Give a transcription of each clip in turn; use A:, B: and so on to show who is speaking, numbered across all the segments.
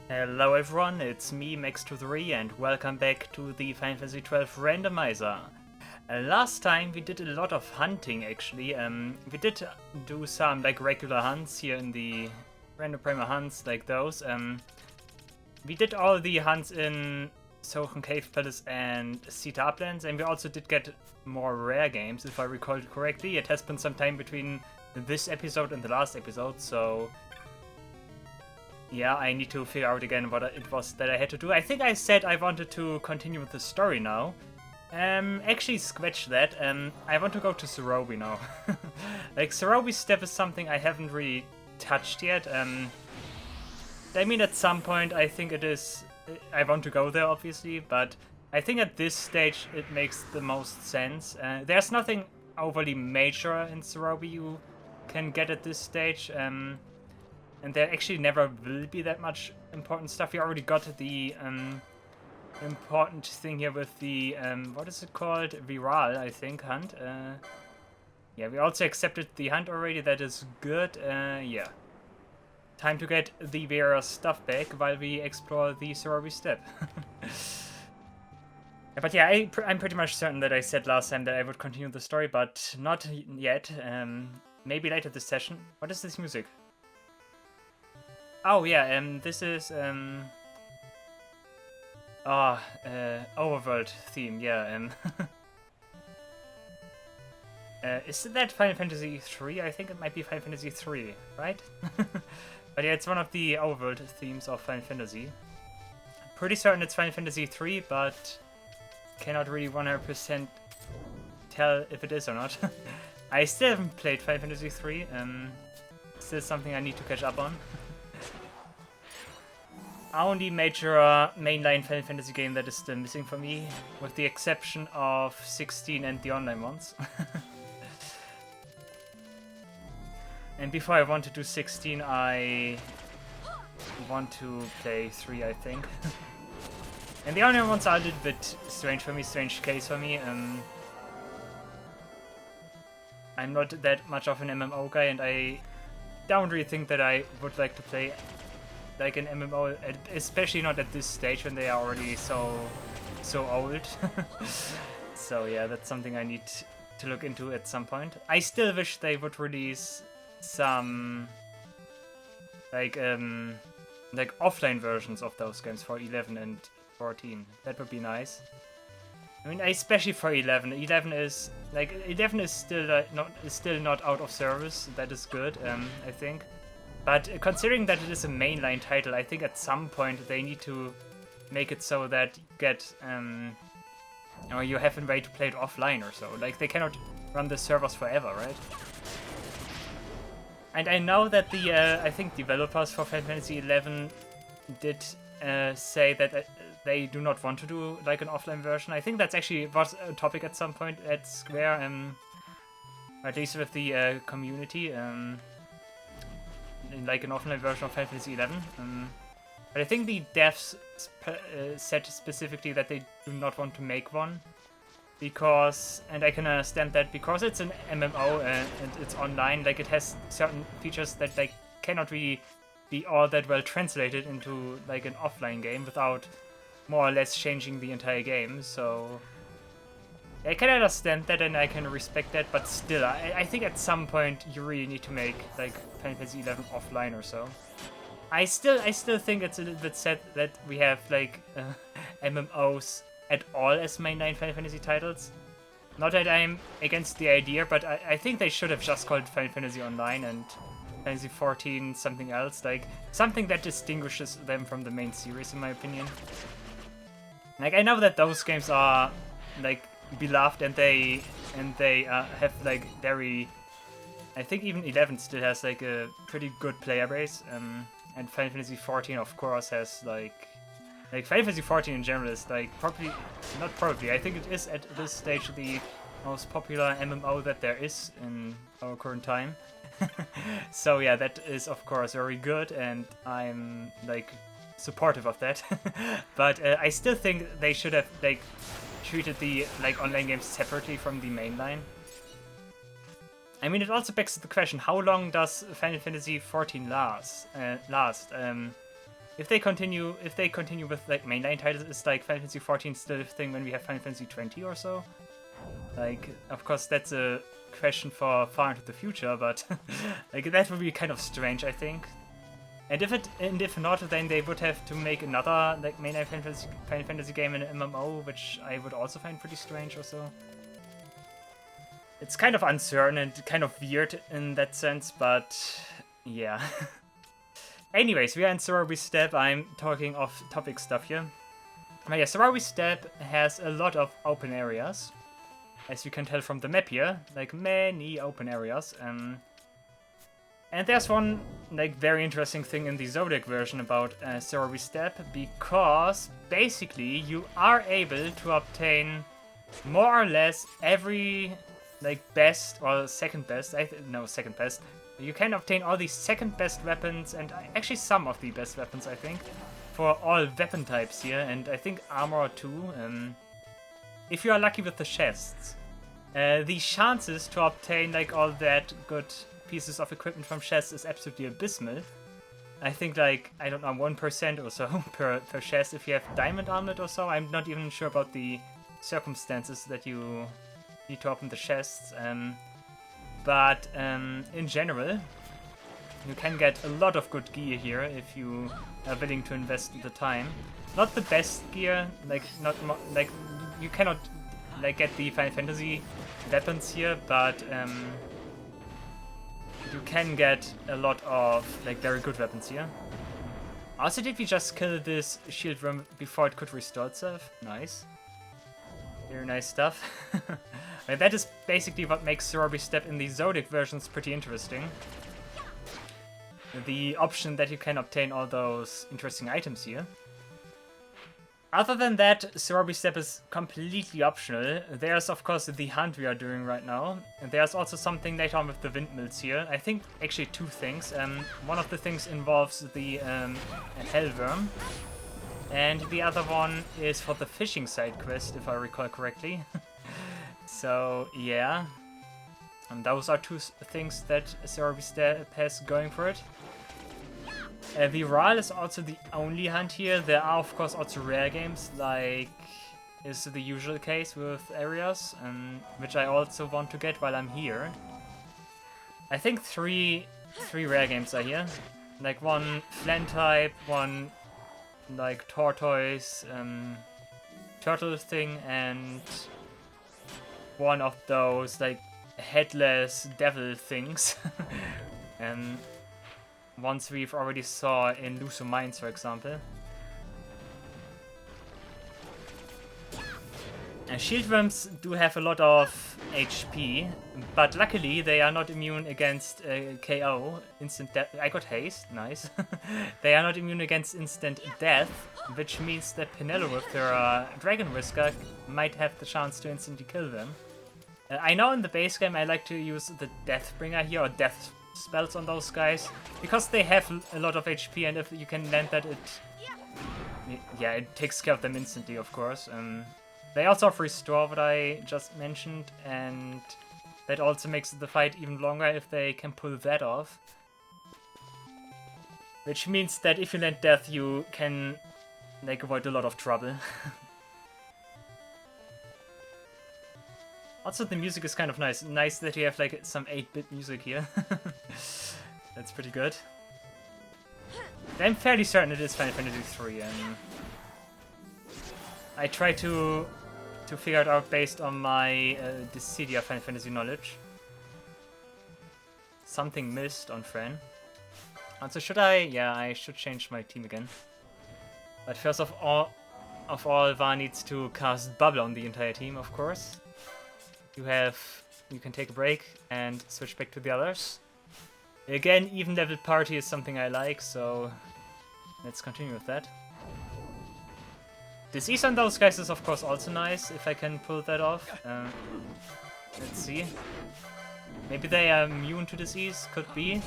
A: Hello everyone, it's me, Max23, and welcome back to the Final Fantasy XII Randomizer. Last time we did a lot of hunting actually. We did do some like regular hunts here in the random primer hunts, like those. We did all the hunts in Sochen Cave Palace and Sita Uplands, and we also did get more rare games, if I recall it correctly. It has been some time between this episode and the last episode, so yeah, I need to figure out again what it was that I had to do. I think I said I wanted to continue with the story now. Actually scratch that. I want to go to Cerobi now. Like, Cerobi Steppe is something I haven't really touched yet. I mean, at some point I think it is... I want to go there, obviously, but I think at this stage it makes the most sense. There's nothing overly major in Cerobi you can get at this stage. And there actually never will be that much important stuff. We already got the important thing here with the, what is it called? Vyraal, I think, hunt. Yeah, we also accepted the hunt already. That is good. Yeah. Time to get the Vyraal stuff back while we explore the Cerobi Steppe. But yeah, I'm pretty much certain that I said last time that I would continue the story, but not yet. Maybe later this session. What is this music? Oh yeah, this is Overworld theme, yeah. Is that Final Fantasy III? I think it might be Final Fantasy III, right? But yeah, it's one of the Overworld themes of Final Fantasy. Pretty certain it's Final Fantasy III, but cannot really 100% tell if it is or not. I still haven't played Final Fantasy III. Still something I need to catch up on. Only major mainline Final Fantasy game that is still missing for me, with the exception of 16 and the online ones. And before I want to do 16, I want to play 3, I think. And the online ones are a little bit strange for me, strange case for me. I'm not that much of an MMO guy, and I don't really think that I would like to play like an MMO, especially not at this stage when they are already so old. So yeah, that's something I need to look into at some point. I still wish they would release some like offline versions of those games for 11 and 14. That would be nice. I mean, especially for 11. 11 is still not out of service. That is good, I think. But considering that it is a mainline title, I think at some point they need to make it so that you get, or you have a way to play it offline or so. Like, they cannot run the servers forever, right? And I know that the, I think developers for Final Fantasy XI did say that they do not want to do like an offline version. I think that's actually was a topic at some point at Square, at least with the community. In like an offline version of Final Fantasy XI. But I think the devs said specifically that they do not want to make one. Because, and I can understand that, because it's an MMO and it's online, like it has certain features that like cannot really be all that well translated into like an offline game without more or less changing the entire game, so I can understand that and I can respect that, but still, I think at some point you really need to make like Final Fantasy XI offline or so. I still think it's a little bit sad that we have like MMOs at all as mainline Final Fantasy titles. Not that I'm against the idea, but I think they should have just called Final Fantasy Online and Fantasy 14 something else, like something that distinguishes them from the main series, in my opinion. Like, I know that those games are like beloved and they have like very, I think even 11 still has like a pretty good player base, and Final Fantasy 14 of course has like Final Fantasy 14 in general is like I think it is at this stage the most popular MMO that there is in our current time. So yeah, that is of course very good, and I'm like supportive of that. But I still think they should have like treated the like online games separately from the mainline. I mean, it also begs the question: how long does Final Fantasy XIV last? if they continue with like mainline titles, is like Final Fantasy 14 still a thing when we have Final Fantasy 20 or so? Like, of course, that's a question for far into the future, but like that would be kind of strange, I think. And if not, then they would have to make another like mainline Final Fantasy game in an MMO, which I would also find pretty strange or so. It's kind of uncertain and kind of weird in that sense, but yeah. Anyways, we are in Cerobi Steppe. I'm talking off-topic stuff here. But yeah, Cerobi Steppe has a lot of open areas, as you can tell from the map here, like many open areas. And there's one like very interesting thing in the Zodiac version about Cerobi Steppe, because basically you are able to obtain more or less every like best or second best, second best. You can obtain all the second best weapons and actually some of the best weapons, I think, for all weapon types here, and I think armor too, if you are lucky with the chests. The chances to obtain like all that good pieces of equipment from chests is absolutely abysmal. I think like, I don't know, 1% or so per chest if you have diamond armlet or so. I'm not even sure about the circumstances that you need to open the chests. But in general, you can get a lot of good gear here if you are willing to invest the time. Not the best gear, like you cannot like get the Final Fantasy weapons here, but you can get a lot of like very good weapons here. Also, did we just kill this shield room before it could restore itself? Nice. Very nice stuff. And that is basically what makes Cerobi Steppe in the Zodiac versions pretty interesting. The option that you can obtain all those interesting items here. Other than that, Cerobi Steppe is completely optional. There's of course the hunt we are doing right now. And there's also something later on with the windmills here. I think actually two things. One of the things involves the Hellworm. And the other one is for the fishing side quest, if I recall correctly. So yeah, and those are two things that Cerobi Steppe has going for it. Vyraal is also the only hunt here. There are of course also rare games, like is the usual case with areas, which I also want to get while I'm here. I think three rare games are here, like one Flan type, one like tortoise, turtle thing, and one of those like headless devil things. And ones we've already saw in Luso Mines, for example. And shield worms do have a lot of HP, but luckily they are not immune against KO, instant death. I got haste, nice. They are not immune against instant death, which means that Penelope with her Dragon Whisker might have the chance to instantly kill them. I know in the base game I like to use the Deathbringer here, or death spells on those guys, because they have a lot of HP, and if you can land that, it takes care of them instantly, of course. They also have Restore, what I just mentioned, and that also makes the fight even longer if they can pull that off. Which means that if you land death, you can like avoid a lot of trouble. Also, the music is kind of nice. Nice that you have like some 8-bit music here. That's pretty good. I'm fairly certain it is Final Fantasy XIII, and I try to figure it out based on my Dissidia Final Fantasy knowledge. Something missed on Fran. Also, should I? Yeah, I should change my team again. But first of all, Va needs to cast Bubble on the entire team, of course. You can take a break and switch back to the others. Again, even level party is something I like, so let's continue with that. Disease on those guys is of course also nice, if I can pull that off. Let's see. Maybe they are immune to disease, could be.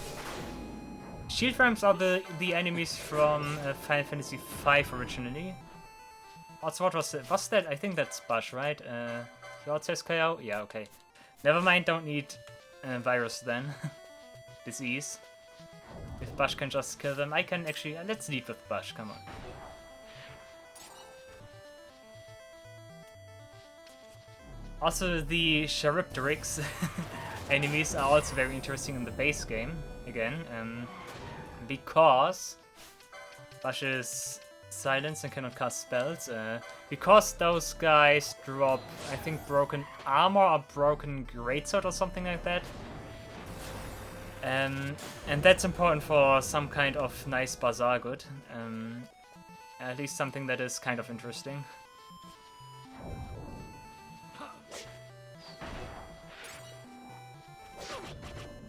A: Shield ramps are the enemies from Final Fantasy V originally. Also, what was it? Was that? I think that's Bush, right? Lord says KO? Yeah, okay. Never mind, don't need virus then. Disease. Bash can just kill them. I can actually... let's lead with Bash, come on. Also, the Charybdorix enemies are also very interesting in the base game, again, because Bash is silenced and cannot cast spells, because those guys drop, I think, broken armor or broken greatsword or something like that. And that's important for some kind of nice Bazaar good, at least something that is kind of interesting.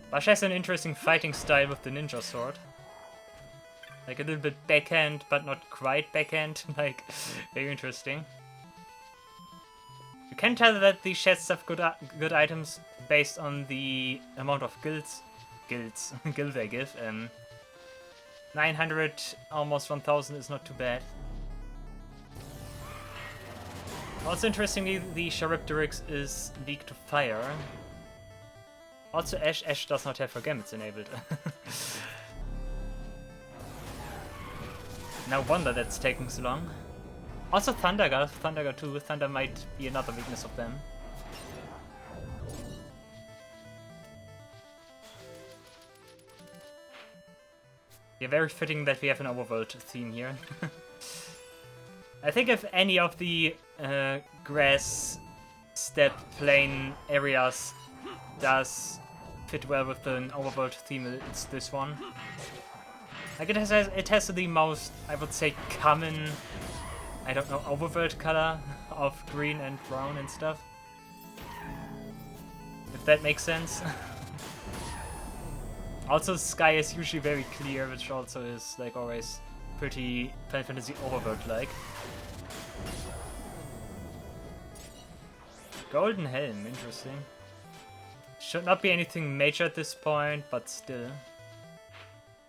A: Bash has an interesting fighting style with the ninja sword. Like a little bit backhand, but not quite backhand. Like, very interesting. You can tell that these chests have good items based on the amount of gil they give. 900, almost 1000 is not too bad. Also interestingly, the Charybdorix is weak to fire. Also, Ash does not have her gambits enabled. No wonder that's taking so long. Also, Thunder too. Thunder might be another weakness of them. Yeah, very fitting that we have an overworld theme here. I think if any of the grass, steppe, plain areas does fit well with an overworld theme, it's this one. Like it has the most, I would say, common, I don't know, overworld color of green and brown and stuff. If that makes sense. Also, the sky is usually very clear, which also is like always pretty Final Fantasy overworld-like. Golden Helm, interesting. Should not be anything major at this point, but still.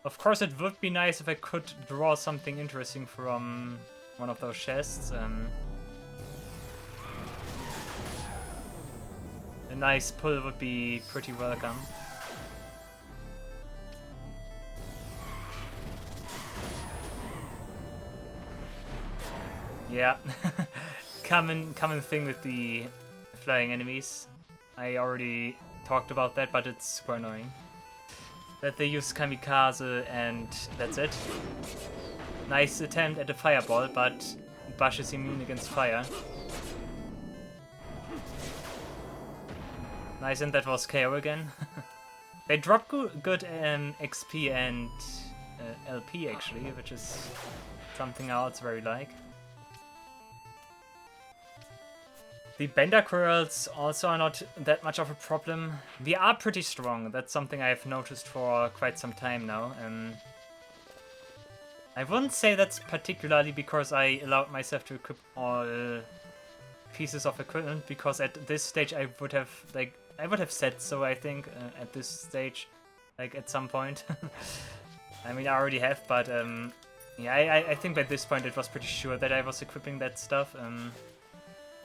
A: Of course, it would be nice if I could draw something interesting from one of those chests. A nice pull would be pretty welcome. Yeah, common thing with the flying enemies. I already talked about that, but it's super annoying. That they use kamikaze and that's it. Nice attempt at a fireball, but Bash is immune against fire. Nice, and that was KO again. They drop good XP and LP actually, which is something I also very like. The Bender Corrals also are not that much of a problem. We are pretty strong, that's something I've noticed for quite some time now. I wouldn't say that's particularly because I allowed myself to equip all pieces of equipment, because at this stage I would have said so, I think, at this stage, like at some point. I mean, I already have, but yeah, I think by this point it was pretty sure that I was equipping that stuff.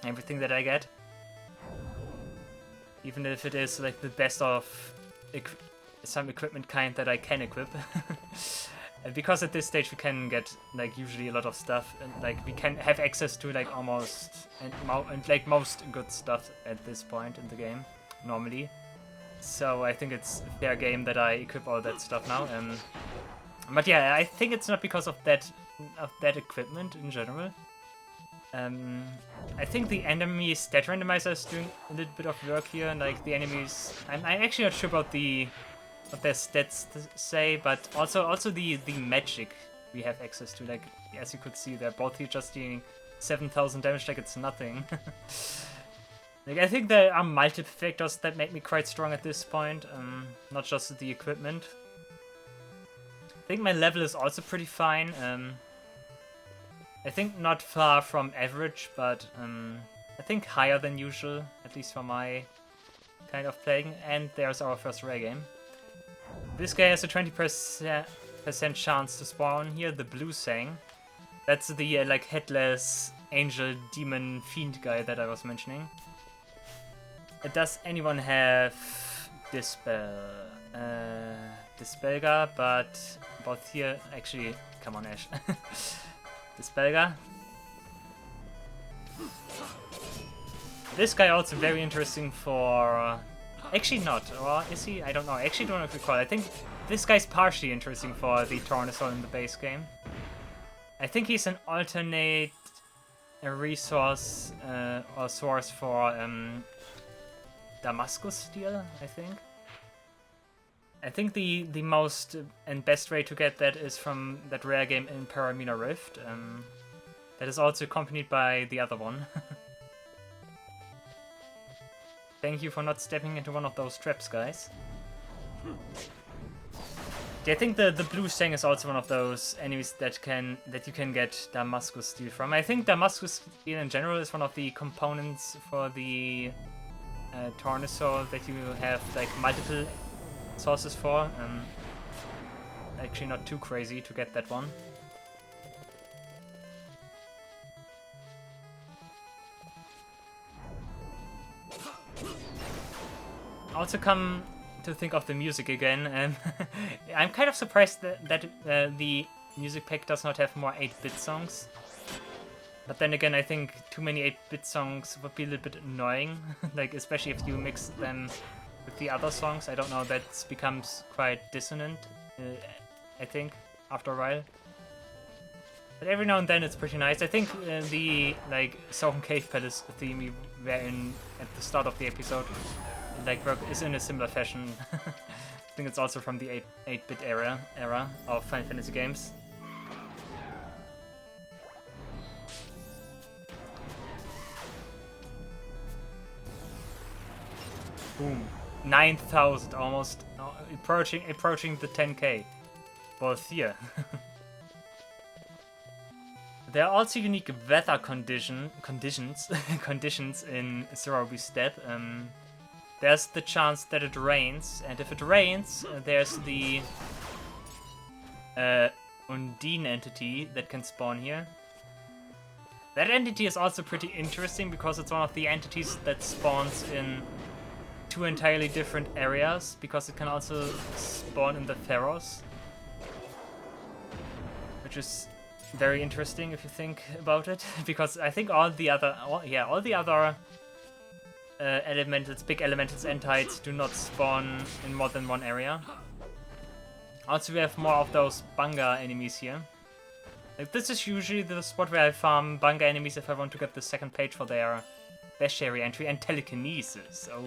A: Everything that I get, even if it is like the best of some equipment kind that I can equip. And because at this stage we can get like usually a lot of stuff, and like we can have access to like almost and like most good stuff at this point in the game normally. So I think it's a fair game that I equip all that stuff now. But yeah, I think it's not because of that equipment in general. I think the enemy stat randomizer is doing a little bit of work here, and like the enemies, I'm actually not sure about what their stats say, but also the magic we have access to. Like, as you could see, they're both here just dealing 7,000 damage like it's nothing. Like, I think there are multiple factors that make me quite strong at this point, not just the equipment. I think my level is also pretty fine. I think not far from average, but I think higher than usual, at least for my kind of playing. And there's our first rare game. This guy has a 20% chance to spawn here, the Blue Sang. That's the like headless angel demon fiend guy that I was mentioning. Does anyone have Dispel? Dispelga, but both here, actually, come on Ash. Dispelga. This guy also very interesting for... actually not, or is he? I don't know, I actually don't recall. I think this guy's partially interesting for the Tornasol in the base game. I think he's an alternate resource or source for Damascus Steel, I think. I think the most and best way to get that is from that rare game in Paramina Rift. That is also accompanied by the other one. Thank you for not stepping into one of those traps, guys. I think the blue Stang is also one of those enemies that you can get Damascus Steel from. I think Damascus Steel in general is one of the components for the Tornasol that you have like multiple sources for. Actually not too crazy to get that one. Also come to think of the music again, I'm kind of surprised that the music pack does not have more 8-bit songs. But then again, I think too many 8-bit songs would be a little bit annoying, like especially if you mix them with the other songs. I don't know, that becomes quite dissonant, I think, after a while. But every now and then it's pretty nice. I think the like Southern Cave Palace theme we were in at the start of the episode like is in a similar fashion. I think it's also from the 8-bit era of Final Fantasy games. Boom. 9,000, almost approaching the 10k. Both here. There are also unique weather conditions in Cerobi Steppe. There's the chance that it rains, and if it rains, there's the Undine entity that can spawn here. That entity is also pretty interesting because it's one of the entities that spawns in 2 entirely different areas, because it can also spawn in the Pharos, which is very interesting if you think about it, because I think all the other elementals, big elementals and tides do not spawn in more than one area. Also, we have more of those Banga enemies here. Like, this is usually the spot where I farm Banga enemies if I want to get the second page for their Bestiary entry, and Telekinesis. Oh,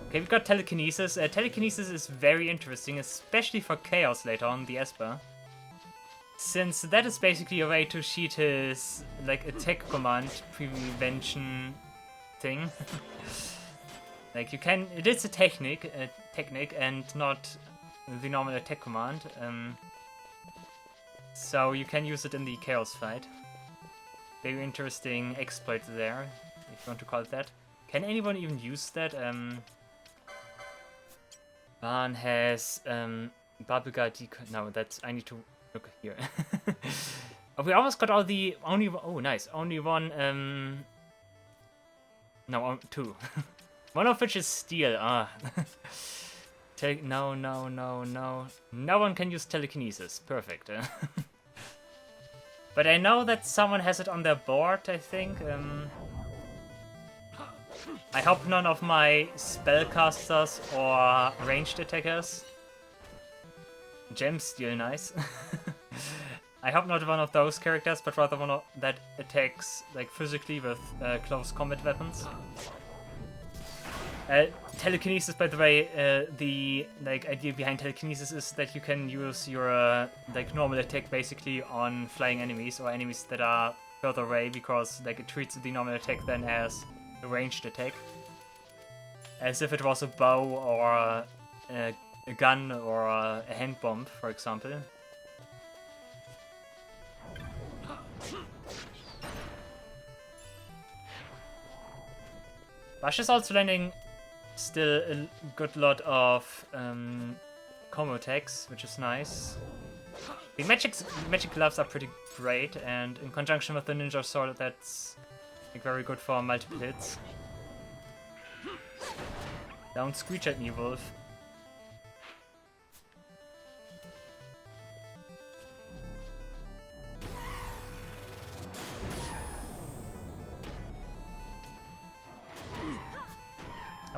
A: okay, we've got Telekinesis. Telekinesis is very interesting, especially for Chaos later on, the Esper. Since that is basically a way to cheat his like attack command prevention thing. Like, you can, it is a technique and not the normal attack command. So you can use it in the Chaos fight. Very interesting exploit there, if you want to call it that. Can anyone even use that? Van has Babuga Decoy. No, that's, I need to look here. Oh, we almost got all the oh nice, only one no, 2. One of which is steel. No. No one can use telekinesis. Perfect. But I know that someone has it on their board, I think. I hope none of my spellcasters or ranged attackers. Gem steel, nice. I hope not one of those characters, but rather one that attacks like physically with close combat weapons. Telekinesis, by the way, the like idea behind telekinesis is that you can use your like normal attack basically on flying enemies or enemies that are further away, because like it treats the normal attack then as a ranged attack, as if it was a bow or a gun or a hand bomb, for example. Bash is also landing still a good lot of combo attacks, which is nice. The magic gloves are pretty great, and in conjunction with the ninja sword, that's like very good for multiple hits. Don't screech at me, Wolf.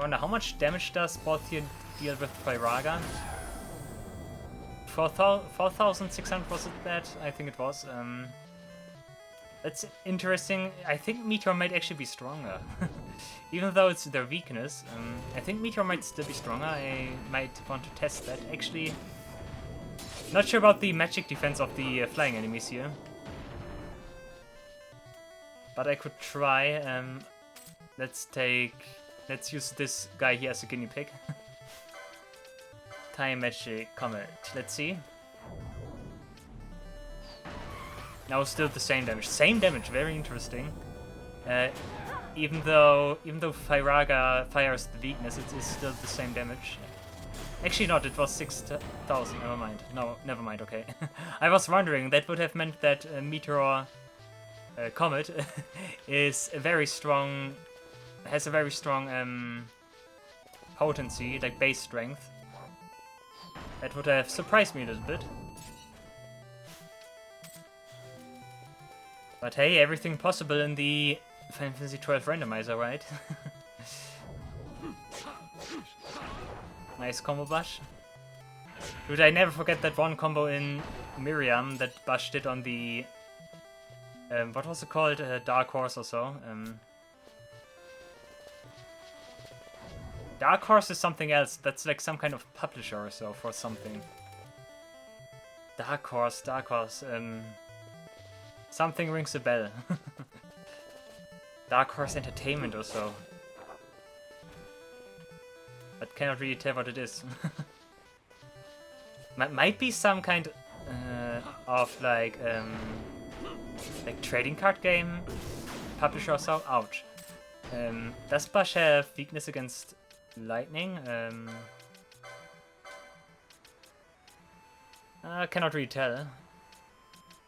A: wonder how much damage does both here deal with Vyraal? 4,600 was it that? I think it was. That's interesting. I think Meteor might actually be stronger. Even though it's their weakness, I think Meteor might still be stronger. I might want to test that. Actually, not sure about the magic defense of the flying enemies here. But I could try. Let's use this guy here as a guinea pig. Time Magic Comet. Let's see. Now still the same damage. Same damage, very interesting. Even though Vyraal fires the weakness, it is still the same damage. Actually not, it was 6,000, never mind. No, never mind, okay. I was wondering, that would have meant that Meteor Comet is a very strong, has a very strong potency, like base strength. That would have surprised me a little bit. But hey, everything possible in the Final Fantasy XII randomizer, right? Nice combo Bash. Dude, I never forget that one combo in Miriam that Bash did on the... what was it called? Dark Horse or so. Dark Horse is something else. That's like some kind of publisher or so for something. Dark Horse. Something rings a bell. Dark Horse Entertainment or so. But cannot really tell what it is. Might be some kind of like trading card game publisher or so. Ouch. Does Bash have weakness against lightning? Cannot really tell.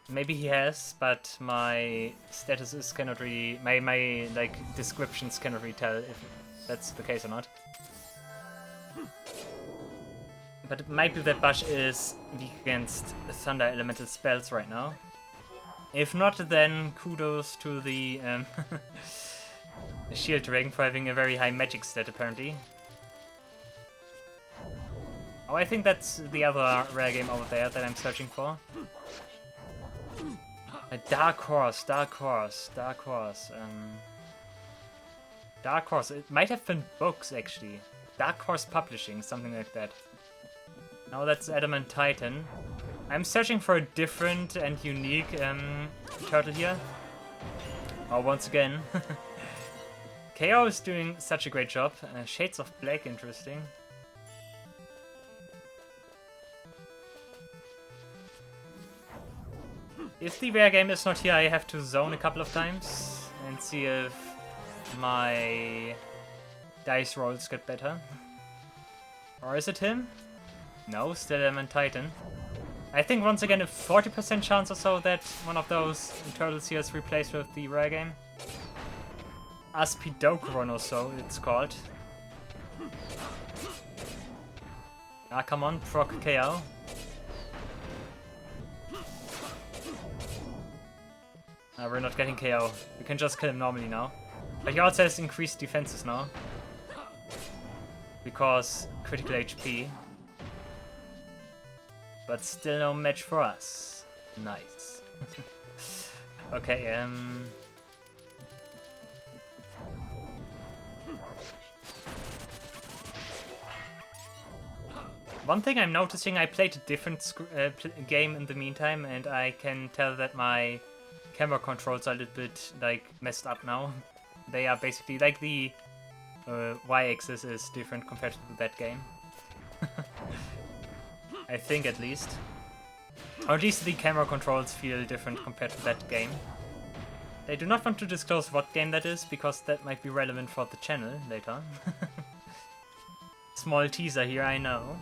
A: Maybe he has, but my statuses cannot really... My like, descriptions cannot really tell if that's the case or not. But it might be that Bash is weak against thunder elemental spells right now. If not, then kudos to the Shield Dragon for having a very high magic stat, apparently. Oh, I think that's the other rare game over there that I'm searching for. A Dark Horse. Dark Horse. It might have been books, actually. Dark Horse Publishing, something like that. Now that's Adamant Titan. I'm searching for a different and unique turtle here. Oh, once again. KO is doing such a great job. Shades of Black, interesting. If the rare game is not here, I have to zone a couple of times and see if my dice rolls get better. Or is it him? No, still Adamant Titan. I think once again a 40% chance or so that one of those turtles here is replaced with the rare game. Aspidokuron or so it's called. Ah, come on, proc KO. We're not getting KO. We can just kill him normally now. But he also has increased defenses now. Because critical HP. But still no match for us. Nice. Okay, one thing I'm noticing, I played a different game in the meantime, and I can tell that my camera controls are a little bit, like, messed up now. They are basically, like, the Y-axis is different compared to that game. I think, at least. Or at least the camera controls feel different compared to that game. I do not want to disclose what game that is, because that might be relevant for the channel later. Small teaser here, I know.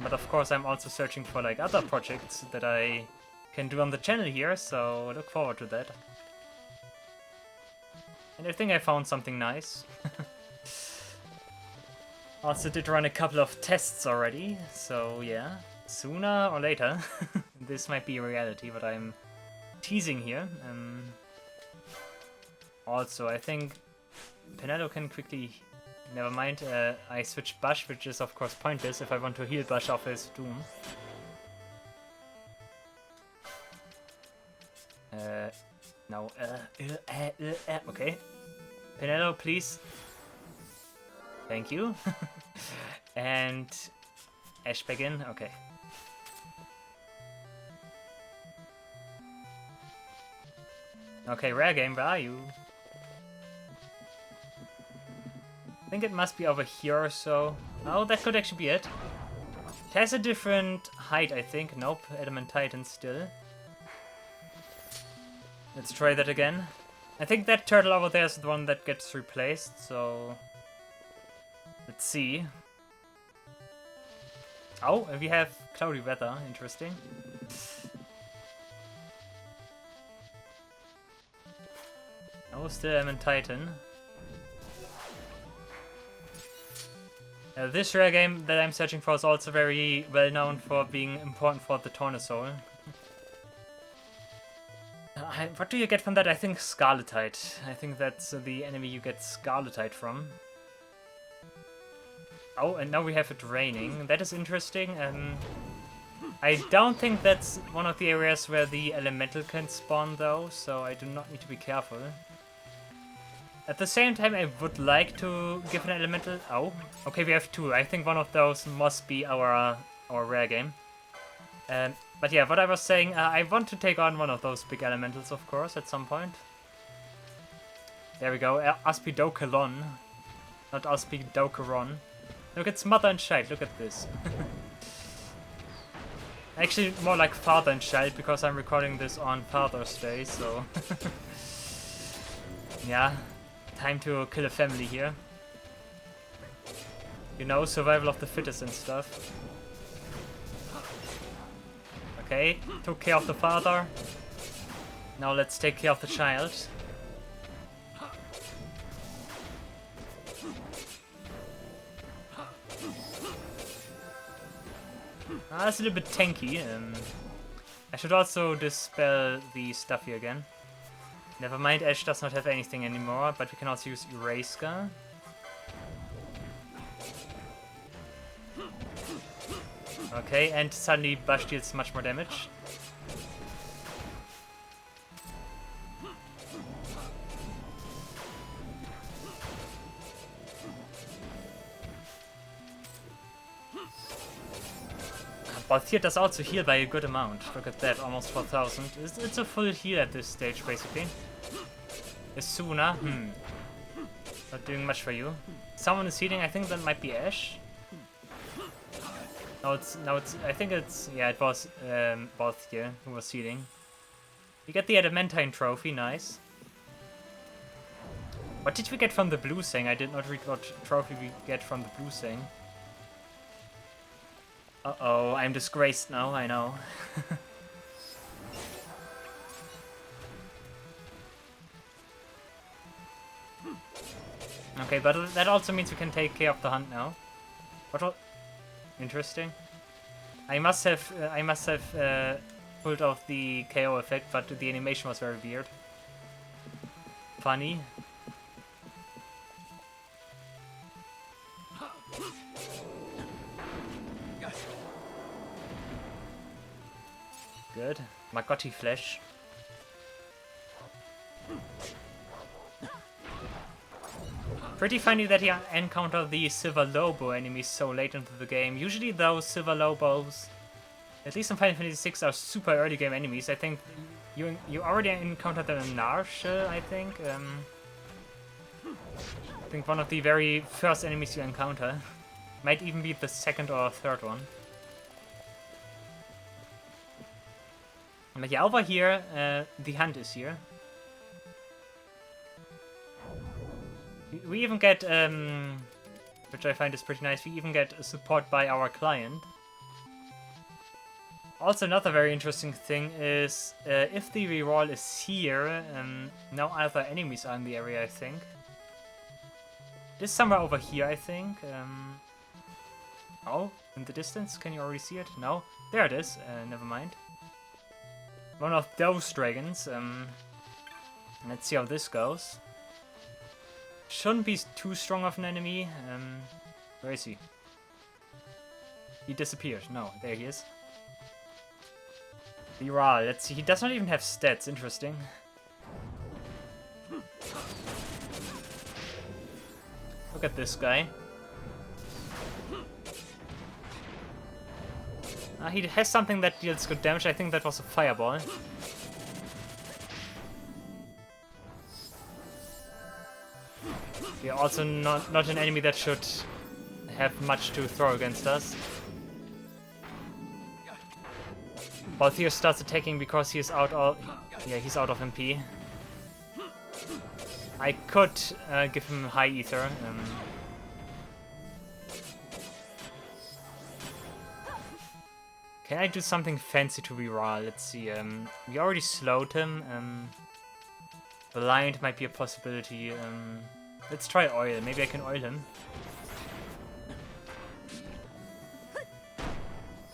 A: But of course I'm also searching for, like, other projects that I can do on the channel here, so look forward to that. And I think I found something nice. Also did run a couple of tests already, so yeah. Sooner or later, this might be a reality, but I'm teasing here. Also, I think Penelo can quickly never mind. I switched Bash, which is of course pointless if I want to heal Bash off his Doom. No. Okay. Penelo, please. Thank you. And Ash back in. Okay. Okay, rare game, where are you? I think it must be over here or so. Oh, that could actually be it. It has a different height, I think. Nope, Adamant Titan still. Let's try that again. I think that turtle over there is the one that gets replaced, so... Let's see. Oh, we have cloudy weather. Interesting. Oh, still Adamant Titan. This rare game that I'm searching for is also very well known for being important for the Tornasoul. What do you get from that? I think Scarletite. I think that's the enemy you get Scarletite from. Oh, and now we have it raining. That is interesting. I don't think that's one of the areas where the elemental can spawn though, so I do not need to be careful. At the same time, I would like to give an elemental... Oh, okay, we have two. I think one of those must be our rare game. But yeah, what I was saying, I want to take on one of those big elementals, of course, at some point. There we go, Aspidokalon. Not Aspidokaron. Look, it's mother and child, look at this. Actually, more like father and child, because I'm recording this on Father's Day, so... yeah. Time to kill a family here. You know, survival of the fittest and stuff. Okay, took care of the father. Now let's take care of the child. That's a little bit tanky. I should also dispel the stuff here again. Never mind, Ash does not have anything anymore, but we can also use Erasca. Okay, and suddenly Bash deals much more damage. Balthier does also heal by a good amount. Look at that, almost 4,000. It's a full heal at this stage, basically. Asuna, not doing much for you. Someone is healing, I think that might be Ash. No, I think it's, yeah, it was Balthier who was healing. We get the Adamantine trophy, nice. What did we get from the blue thing? I did not read what trophy we get from the blue thing. Uh-oh, I'm disgraced now, I know. Okay, but that also means we can take care of the hunt now. What? Interesting. I must have pulled off the KO effect, but the animation was very weird. Funny. Good. Magotti flesh. Pretty funny that you encounter the Silver Lobo enemies so late into the game. Usually those Silver Lobos, at least in Final Fantasy VI, are super early game enemies. I think you already encountered them in Narshel, I think. I think one of the very first enemies you encounter. Might even be the second or third one. But yeah, over here, the hunt is here. We even get, which I find is pretty nice, we even get support by our client. Also, another very interesting thing is, if the Vyraal is here, no other enemies are in the area, I think. It is somewhere over here, I think. Oh, in the distance, can you already see it? No? There it is, never mind. One of those dragons. Let's see how this goes. shouldn't be too strong of an enemy. Where is he? He disappeared. No, there he is. Vyraal, let's see. He does not even have stats. Interesting. Look at this guy. He has something that deals good damage. I think that was a fireball. Yeah, also not an enemy that should have much to throw against us. Balthier starts attacking because he is out of... Yeah, he's out of MP. I could give him high ether. Can I do something fancy to Vyraal? Let's see. We already slowed him. Blind might be a possibility. Let's try oil. Maybe I can oil him.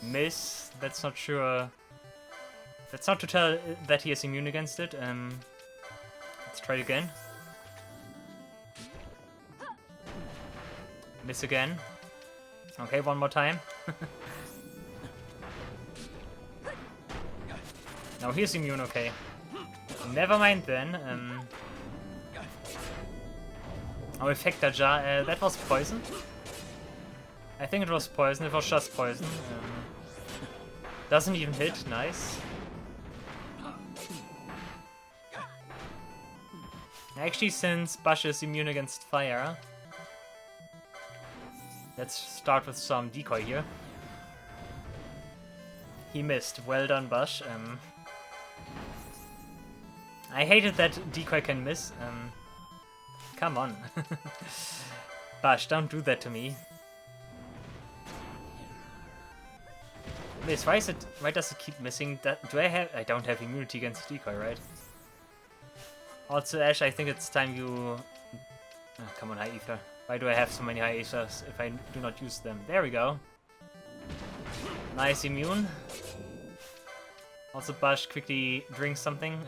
A: Miss. That's not sure. That's not to tell that he is immune against it. Let's try it again. Miss again. Okay, one more time. Now he's immune, okay. Never mind then. Oh, Effectaja, that was poison. I think it was poison, it was just poison. Doesn't even hit, nice. Actually, since Bash is immune against fire, let's start with some decoy here. He missed. Well done, Bash. I hated that decoy can miss. Come on. Bash, don't do that to me. Miss, why does it keep missing? I don't have immunity against decoy, right? Also, Ash, I think it's time you... Oh, come on, high ether. Why do I have so many high ethers if I do not use them? There we go. Nice immune. Also, Bash, quickly drink something.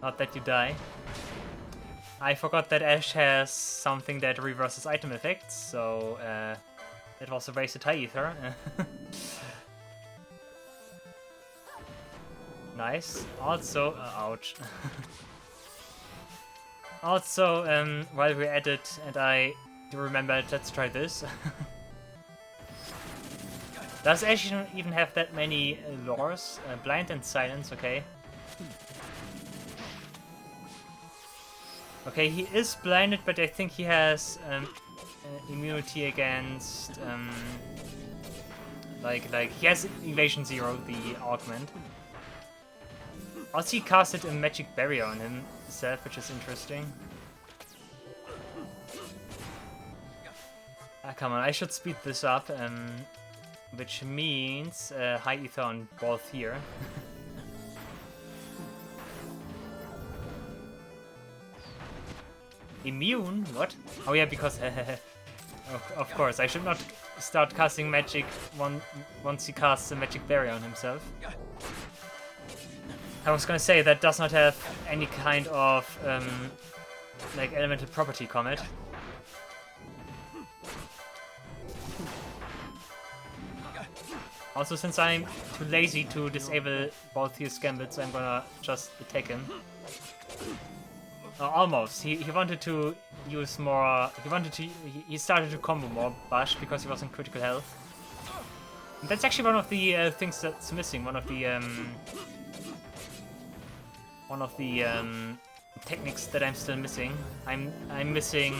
A: Not that you die. I forgot that Ash has something that reverses item effects, so that was a wasted high ether. Nice. Also, ouch. Also, while we're at it, and I do remember it, let's try this. Does Ash even have that many lures? Blind and silence, okay. Okay, he is blinded, but I think he has immunity against like he has evasion 0, the augment. Also, he casted a magic barrier on himself, which is interesting. Ah, come on, I should speed this up, which means high ether on both here. Immune? What? Oh yeah, because of course, I should not start casting magic once he casts a magic barrier on himself. I was gonna say that does not have any kind of like elemental property comment. Also, since I'm too lazy to disable both his gambits, I'm gonna just attack him. Almost. He wanted to use more. He started to combo more Bash because he was in critical health. And that's actually one of the things that's missing. One of the techniques that I'm still missing. I'm missing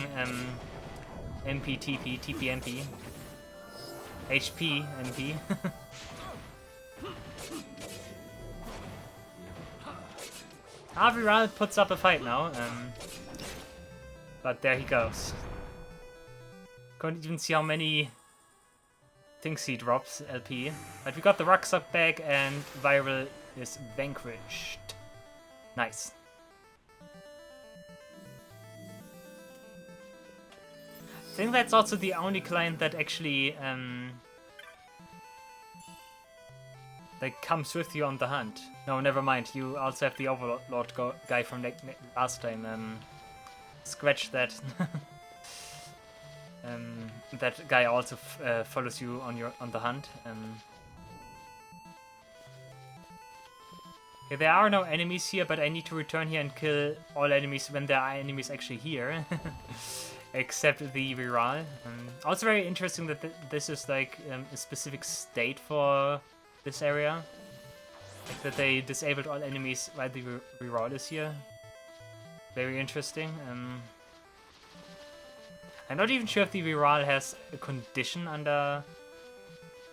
A: MP TP MP HP MP. Vyraal puts up a fight now, but there he goes. Couldn't even see how many things he drops LP, but we got the rucksack back and Vyraal is vanquished. Nice. I think that's also the only client that actually that comes with you on the hunt. No, never mind. You also have the Overlord guy from last time. scratch that. That guy also follows you on the hunt. Okay, there are no enemies here, but I need to return here and kill all enemies when there are enemies actually here. Except the Vyraal. Also very interesting that this is like a specific state for this area. Like that they disabled all enemies while the Vyraal is here. Very interesting. I'm not even sure if the Vyraal has a condition under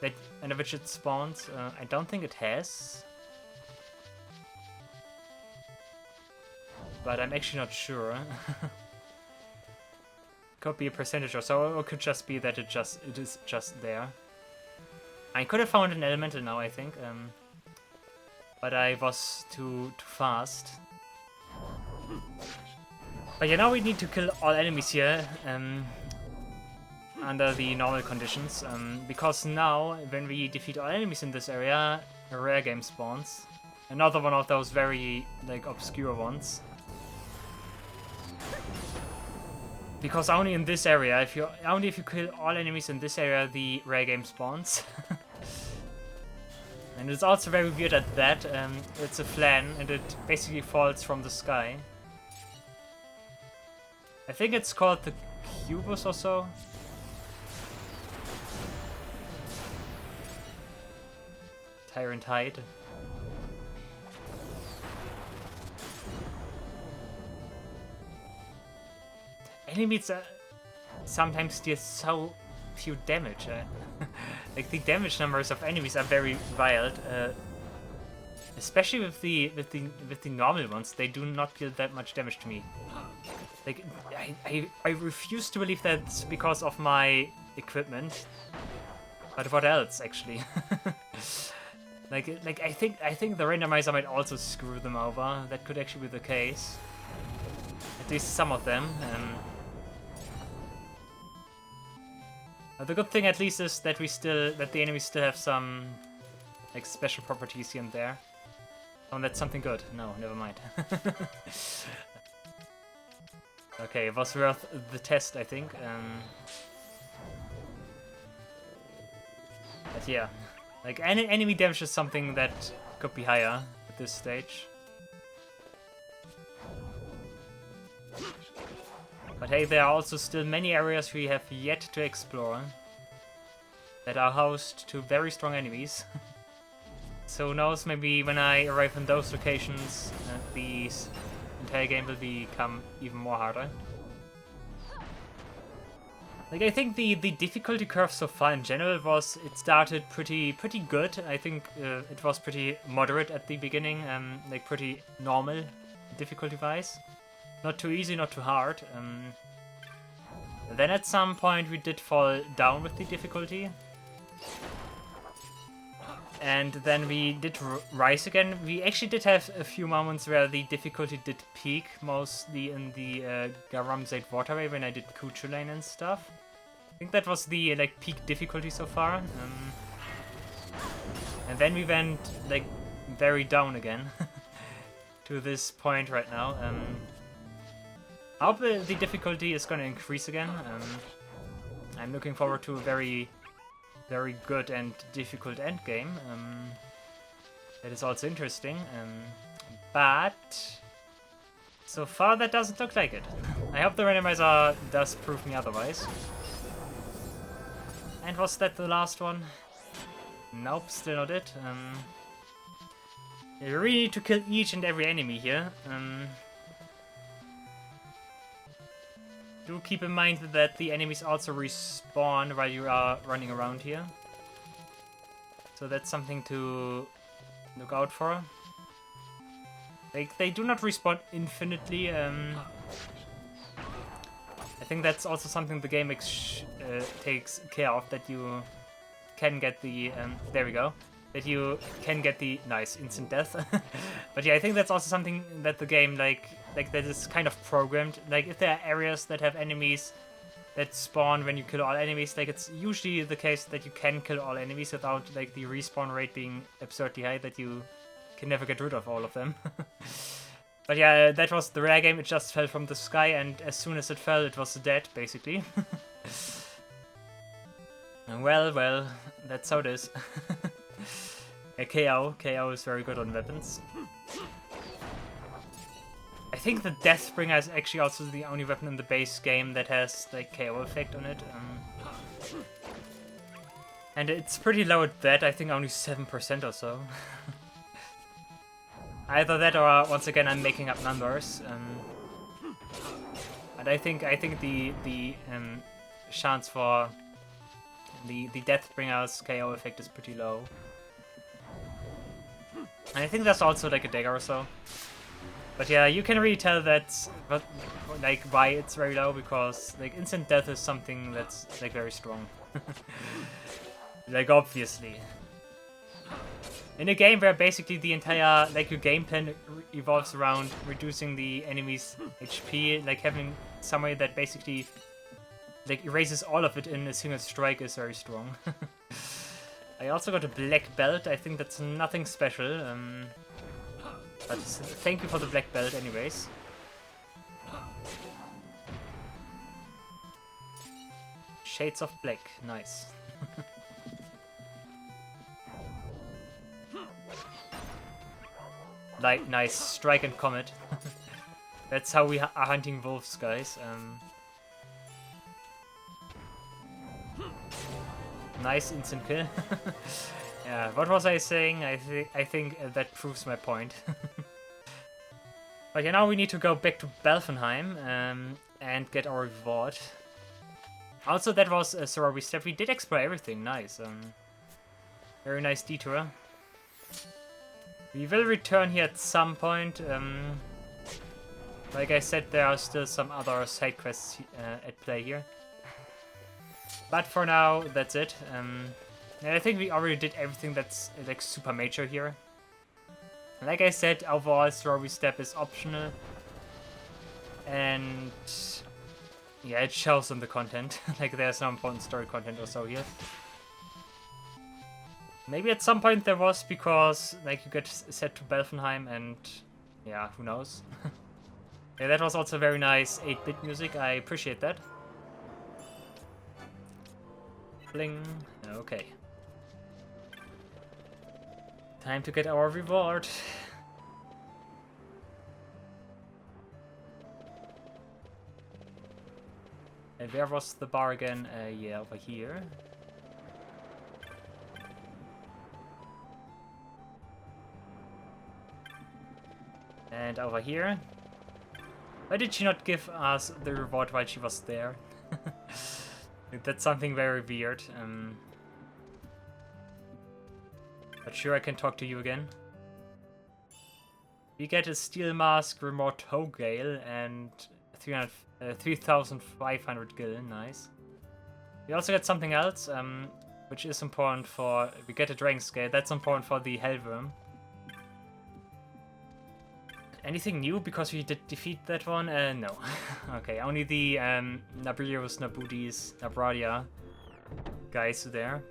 A: which it spawns. I don't think it has. But I'm actually not sure. Could be a percentage or so, or it could just be that it is just there. I could have found an elemental now, I think, but I was too fast. But yeah, now we need to kill all enemies here under the normal conditions, because now when we defeat all enemies in this area, a rare game spawns. Another one of those very like obscure ones. Because only in this area, if you kill all enemies in this area, the rare game spawns. And it's also very weird at that. It's a flan, and it basically falls from the sky. I think it's called the Cubus or so. Tyrant Hide. Enemies sometimes deal so few damage. Like the damage numbers of enemies are very wild, especially with the normal ones. They do not deal that much damage to me. Like I refuse to believe that's because of my equipment. But what else, actually? like I think the randomizer might also screw them over. That could actually be the case. At least some of them. The good thing, at least, is that the enemies still have some like special properties here and there. Oh, and that's something good. No, never mind. Okay, it was worth the test, I think. But yeah, like enemy damage is something that could be higher at this stage. But hey, there are also still many areas we have yet to explore that are host to very strong enemies. So who knows, maybe when I arrive in those locations, the entire game will become even more harder. Like, I think the difficulty curve so far in general it started pretty good. I think it was pretty moderate at the beginning, like pretty normal difficulty-wise. Not too easy, not too hard. Then at some point we did fall down with the difficulty. And then we did rise again. We actually did have a few moments where the difficulty did peak, mostly in the Garamzade waterway when I did Kuchu Lane and stuff. I think that was the like peak difficulty so far. And then we went like very down again to this point right now. I hope the difficulty is going to increase again. I'm looking forward to a very good and difficult endgame. That is also interesting. But so far that doesn't look like it. I hope the randomizer does prove me otherwise. And was that the last one? Nope, still not it. You really need to kill each and every enemy here. Do keep in mind that the enemies also respawn while you are running around here. So that's something to look out for. Like, they do not respawn infinitely. I think that's also something the game takes care of, that you can get the... there we go. That you can get the nice instant death. But yeah, I think that's also something that the game like that is kind of programmed. Like, if there are areas that have enemies that spawn when you kill all enemies, like, it's usually the case that you can kill all enemies without like the respawn rate being absurdly high, that you can never get rid of all of them. But yeah, that was the rare game. It just fell from the sky, and as soon as it fell, it was dead, basically. Well, that's how it is. Yeah, KO is very good on weapons. I think the Deathbringer is actually also the only weapon in the base game that has like KO effect on it. And it's pretty low at that, I think only 7% or so. Either that or, once again, I'm making up numbers. But I think the chance for the Deathbringer's KO effect is pretty low. And I think there's also like a dagger or so. But yeah, you can really tell that's like why it's very low, because like instant death is something that's like very strong. Like obviously. In a game where basically the entire like your game plan evolves around reducing the enemy's HP, like having some way that basically like erases all of it in a single strike is very strong. I also got a black belt. I think that's nothing special. But thank you for the black belt anyways. Shades of black, nice. Like, nice, strike and comet. That's how we are hunting wolves, guys. Nice instant kill. Yeah, what was I saying? I think that proves my point. But yeah, now we need to go back to Belfenheim and get our reward. Also, that was Cerobi Steppe. We did explore everything. Nice. Very nice detour. We will return here at some point. Like I said, there are still some other side quests at play here. But for now, that's it. And I think we already did everything that's like super major here. Like I said, overall, Cerobi Steppe is optional. And yeah, it shows in the content. Like there's no important story content or so here. Maybe at some point there was, because like you get set to Belfenheim and yeah, who knows. Yeah, that was also very nice 8-bit music. I appreciate that. Bling. Okay. Time to get our reward. And where was the bar again? Yeah, over here. And over here. Why did she not give us the reward while she was there? That's something very weird. But sure, I can talk to you again. We get a steel mask, remote Hogale, and 3,500 gil. Nice. We also get something else, which is important for... We get a dragon scale. That's important for the Hellworm. Anything new because we did defeat that one? No. Okay, only the Nabrios, Nabudis, Nabradia guys there.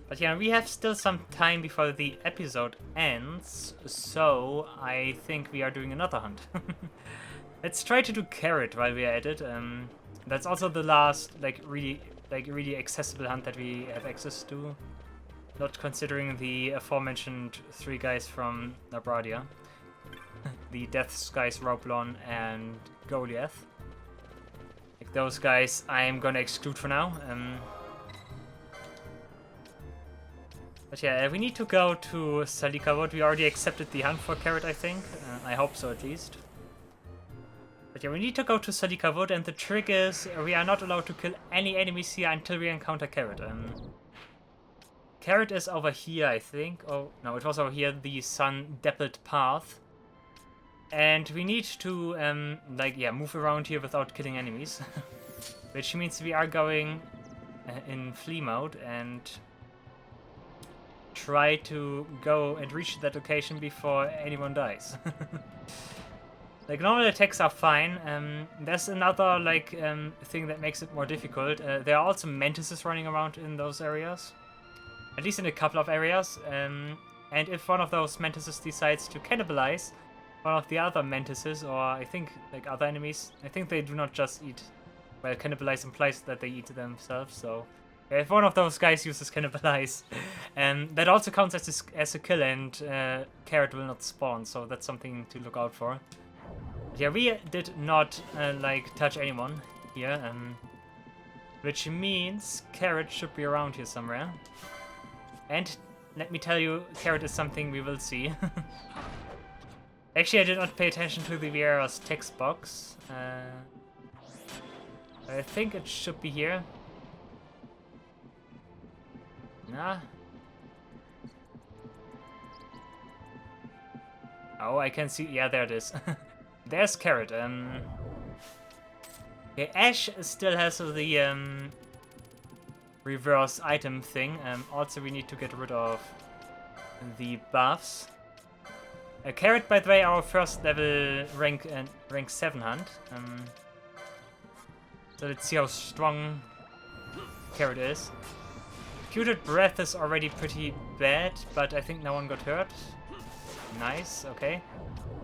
A: But yeah, we have still some time before the episode ends, so I think we are doing another hunt. Let's try to do Carrot while we are at it. That's also the last really accessible hunt that we have access to. Not considering the aforementioned 3 guys from Nabradia. The Death Skies, Roblon and Goliath. Like those guys I'm gonna exclude for now. But yeah, we need to go to Salika Wood. We already accepted the hunt for Carrot, I think. I hope so, at least. But yeah, we need to go to Salika Wood, and the trick is we are not allowed to kill any enemies here until we encounter Carrot. Carrot is over here, I think. Oh, no, it was over here, the sun-dappled path. And we need to, move around here without killing enemies. Which means we are going in flee mode and try to go and reach that location before anyone dies. Like, normal attacks are fine. There's another, thing that makes it more difficult. There are also mantises running around in those areas. At least in a couple of areas. And if one of those mantises decides to cannibalize one of the other mantises, or I think like other enemies, I think they do not just eat. Well, cannibalize implies that they eat themselves, so if one of those guys uses cannibalize, that also counts as a kill, and Carrot will not spawn, so that's something to look out for. But yeah, we did not like touch anyone here, which means Carrot should be around here somewhere. And let me tell you, Carrot is something we will see. Actually, I did not pay attention to the Vyra's text box. I think it should be here. Nah. Oh, I can see. Yeah, there it is. There's Carrot. Okay, Ash still has the reverse item thing. Also, we need to get rid of the buffs. Carrot, by the way, our first level rank 7 hunt. So let's see how strong Carrot is. Cuted Breath is already pretty bad, but I think no one got hurt. Nice, okay.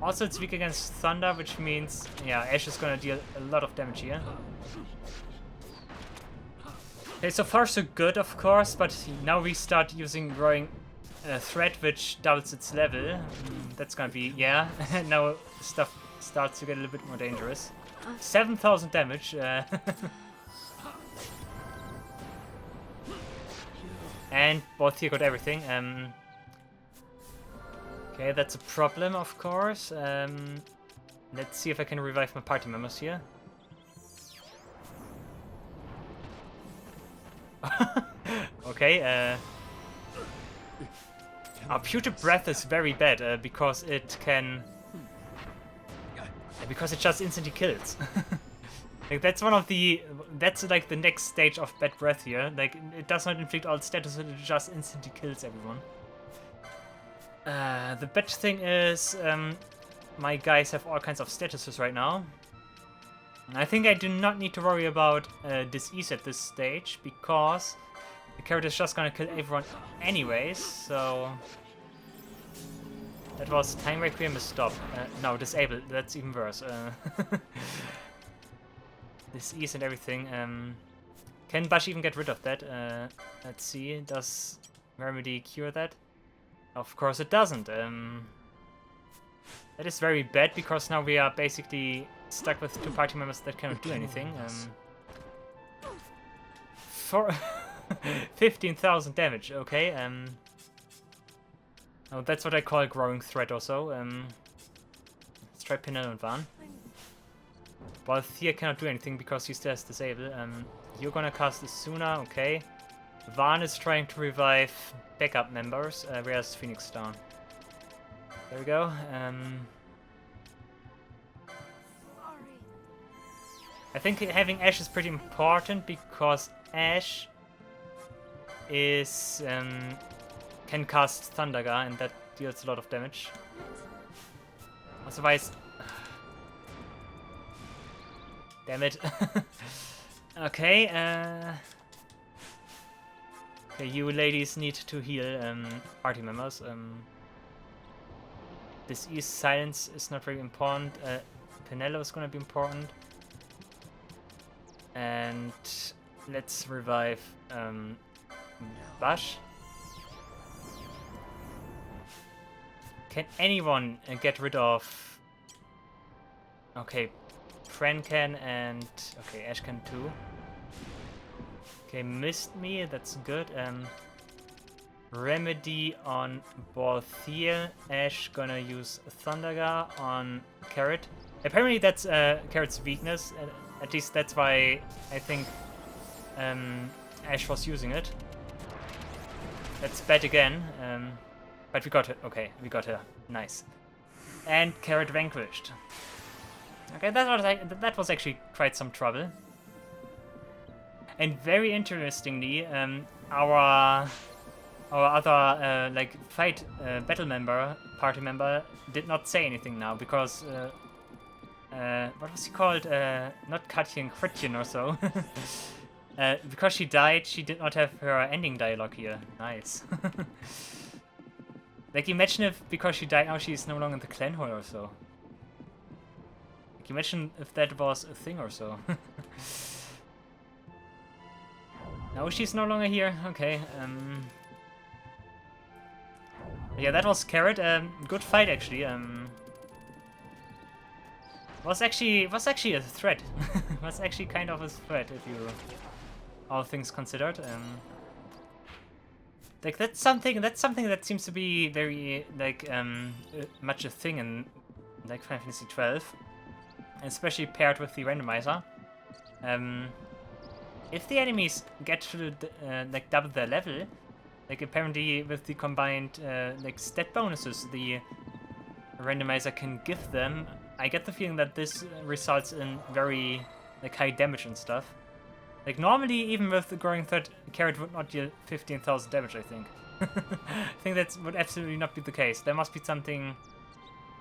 A: Also, it's weak against Thunder, which means, yeah, Ash is gonna deal a lot of damage here. Okay, so far so good, of course, but now we start using Growing Threat, which doubles its level. That's gonna be, yeah, now stuff starts to get a little bit more dangerous. 7,000 damage. And both here got everything. Okay, that's a problem, of course. Let's see if I can revive my party members here. Okay, our Putrid Breath is very bad because it can... because it just instantly kills. Like that's like the next stage of bad breath here. Like it does not inflict all status, it just instantly kills everyone. The bad thing is my guys have all kinds of statuses right now. I think I do not need to worry about disease at this stage because the Carrot is just gonna kill everyone anyways, so... That was Time Requiem is stop. No, disable. That's even worse. Disease and everything. Can Bash even get rid of that? Let's see. Does Remedy cure that? Of course it doesn't. That is very bad because now we are basically stuck with 2 party members that cannot do anything. For 15,000 damage. Okay. Oh, that's what I call Growing Threat also. Let's try Pinel and Van. While Thea cannot do anything because he still has Disable. You're gonna cast this sooner, okay. Van is trying to revive backup members. Where's Phoenix down? There we go. I think having Ash is pretty important because Ash is... can cast Thundergar, and that deals a lot of damage. Otherwise... Damn it. Okay, okay, you ladies need to heal party members. This East Silence is not very important. Penelo is gonna be important. And let's revive Bash. Can anyone get rid of... Okay, Fran can and... Okay, Ash can too. Okay, missed me, that's good. Remedy on Balthier. Ash gonna use Thundergar on Carrot. Apparently that's Carrot's weakness. At least that's why I think Ash was using it. That's bad again. But we got her. Okay, we got her. Nice. And Carrot vanquished. Okay, that was actually quite some trouble. And very interestingly, our other like fight battle member, party member, did not say anything now because what was he called? Not Katjen, Kritjen or so. Because she died, she did not have her ending dialogue here. Nice. Like, imagine if, because she died now, she's no longer in the clan hall or so. Like, imagine if that was a thing or so. No, she's no longer here. Okay, yeah, that was Carrot. Good fight, actually. Was actually a threat. Was actually kind of a threat, if you... all things considered. Like, that's something that seems to be very, like, much a thing in, like, Final Fantasy XII. Especially paired with the randomizer. If the enemies get to, like, double their level, like, apparently with the combined, like, stat bonuses the randomizer can give them, I get the feeling that this results in very, like, high damage and stuff. Like, normally, even with the growing threat, Carrot would not deal 15,000 damage, I think. I think that would absolutely not be the case. There must be something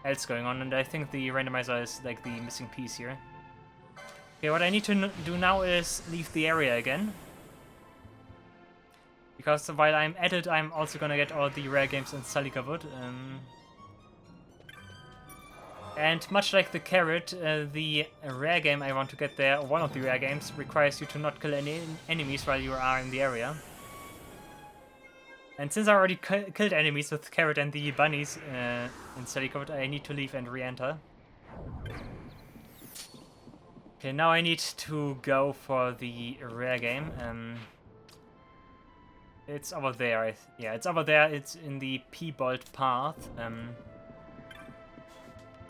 A: else going on, and I think the randomizer is, like, the missing piece here. Okay, what I need to do now is leave the area again. Because while I'm at it, I'm also gonna get all the rare games in Salikavut. And much like the Carrot, the rare game I want to get there, one of the rare games, requires you to not kill any enemies while you are in the area. And since I already killed enemies with Carrot and the bunnies in Salikavut, I need to leave and re-enter. Okay, now I need to go for the rare game. It's over there. Yeah, it's over there. It's in the P-Bolt path.